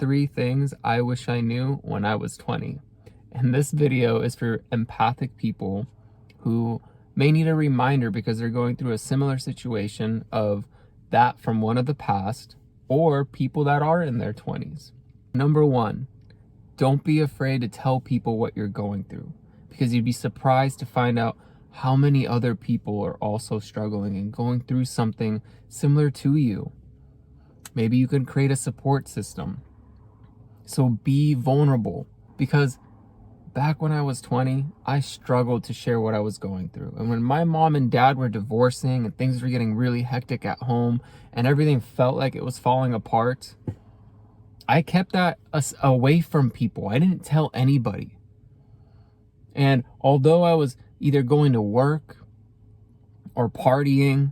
3 things I wish I knew when I was 20. And this video is for empathic people who may need a reminder because they're going through a similar situation of that from one of the past, or people that are in their 20s. Number 1, don't be afraid to tell people what you're going through, because you'd be surprised to find out how many other people are also struggling and going through something similar to you. Maybe you can create a support system. So be vulnerable, because back when I was 20, I struggled to share what I was going through. And when my mom and dad were divorcing and things were getting really hectic at home and everything felt like it was falling apart, I kept that away from people. I didn't tell anybody. And although I was either going to work or partying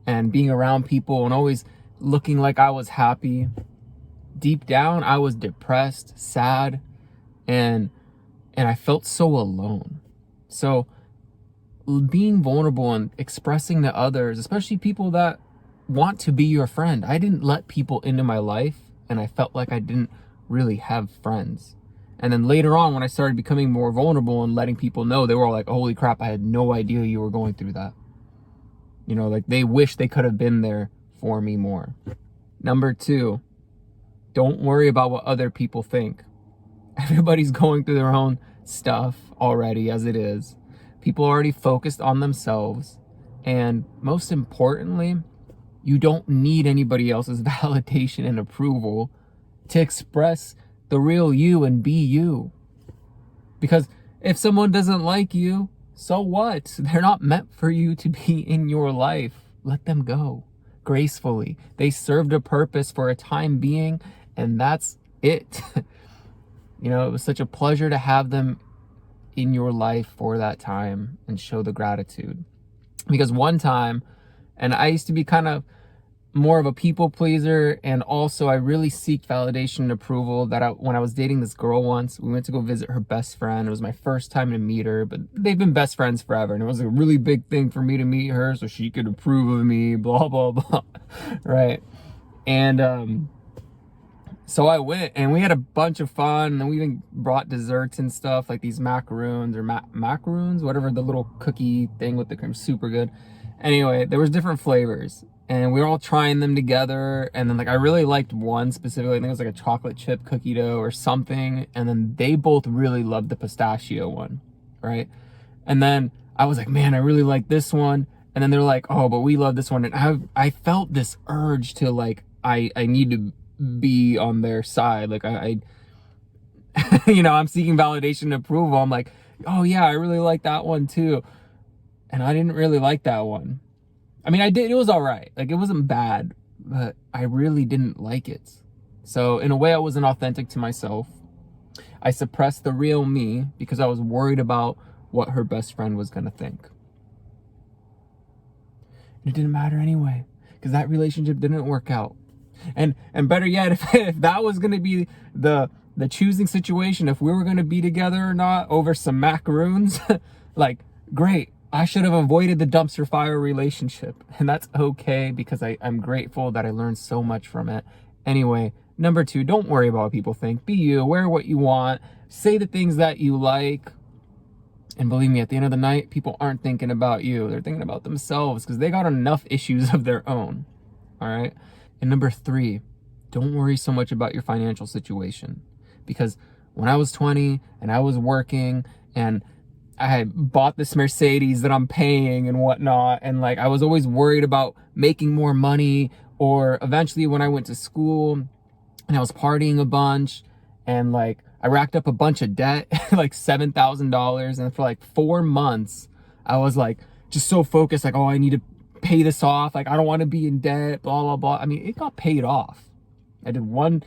and being around people and always looking like I was happy, deep down I was depressed, sad, and I felt so alone. So being vulnerable and expressing to others, especially people that want to be your friend. I didn't let people into my life, and I felt like I didn't really have friends. And then later on, when I started becoming more vulnerable and letting people know, they were all like, holy crap, I had no idea you were going through that. You know, like they wish they could have been there for me more. Number 2, don't worry about what other people think. Everybody's going through their own stuff already as it is. People are already focused on themselves. And most importantly, you don't need anybody else's validation and approval to express the real you and be you. Because if someone doesn't like you, so what? They're not meant for you to be in your life. Let them go gracefully. They served a purpose for a time being, and that's it. You know, it was such a pleasure to have them in your life for that time and show the gratitude. Because one time, and I used to be kind of more of a people pleaser, and also I really seek validation and approval. When I was dating this girl once, we went to go visit her best friend. It was my first time to meet her, but they've been best friends forever, and it was a really big thing for me to meet her so she could approve of me, blah blah blah. Right? And so I went, and we had a bunch of fun, and we even brought desserts and stuff, like these macaroons, or macaroons, whatever, the little cookie thing with the cream, super good. Anyway, there was different flavors, and we were all trying them together, and then like I really liked one specifically. I think it was like a chocolate chip cookie dough or something, and then they both really loved the pistachio one, right? And then I was like, man, I really like this one, and then they're like, oh, but we love this one. And I felt this urge to like, I need to be on their side. Like I you know, I'm seeking validation and approval. I'm like, oh yeah, I really like that one too. And I didn't really like that one. I mean, I did, it was all right. Like it wasn't bad, but I really didn't like it. So in a way, I wasn't authentic to myself. I suppressed the real me because I was worried about what her best friend was going to think. And it didn't matter anyway, because that relationship didn't work out. And better yet, if that was going to be the choosing situation, if we were going to be together or not over some macaroons, like, great. I should have avoided the dumpster fire relationship. And that's okay, because I'm grateful that I learned so much from it. Anyway, number 2, don't worry about what people think. Be you, wear what you want, say the things that you like. And believe me, at the end of the night, people aren't thinking about you. They're thinking about themselves, because they got enough issues of their own. All right. And number 3, don't worry so much about your financial situation, because when I was 20 and I was working and I bought this Mercedes that I'm paying and whatnot, and like I was always worried about making more money, or eventually when I went to school and I was partying a bunch and like I racked up a bunch of debt, like $7,000, and for like 4 months I was like just so focused, like, oh, I need to pay this off, like I don't want to be in debt, blah blah blah. I mean, it got paid off. I did one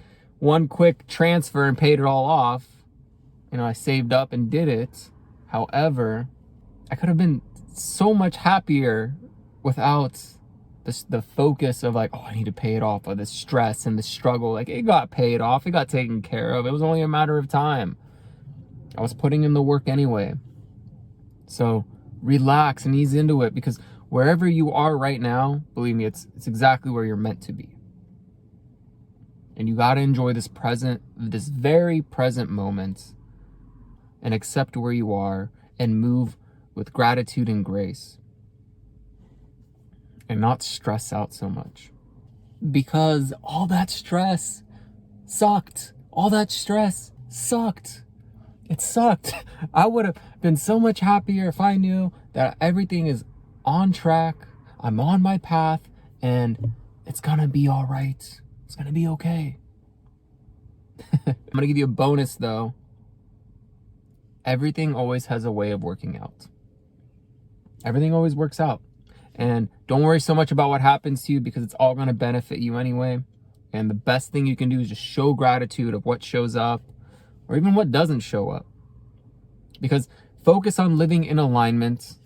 quick transfer and paid it all off. You know, I saved up and did it. However, I could have been so much happier without the focus of like, oh, I need to pay it off, or the stress and the struggle. Like, it got paid off, it got taken care of. It was only a matter of time. I was putting in the work anyway. So relax and ease into it, because wherever you are right now, believe me, it's exactly where you're meant to be. And you got to enjoy this very present moment, and accept where you are and move with gratitude and grace, and not stress out so much, because all that stress sucked. All that stress sucked. It sucked. I would have been so much happier if I knew that everything is on track, I'm on my path, and it's gonna be all right. It's gonna be okay. I'm gonna give you a bonus though. Everything always has a way of working out. Everything always works out. And don't worry so much about what happens to you, because it's all gonna benefit you anyway. And the best thing you can do is just show gratitude of what shows up, or even what doesn't show up. Because focus on living in alignment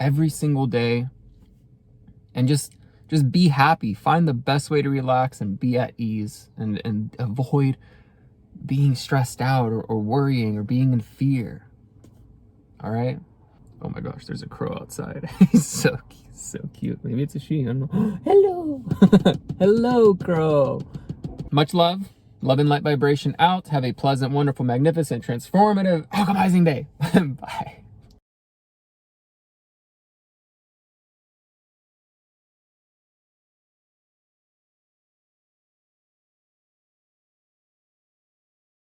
every single day, and just be happy. Find the best way to relax and be at ease, and avoid being stressed out or worrying or being in fear. All right? Oh my gosh, there's a crow outside. He's so cute. Maybe it's a she. I don't know. Hello. Hello, crow. Much love. Love and light vibration out. Have a pleasant, wonderful, magnificent, transformative, alchemizing day. Bye.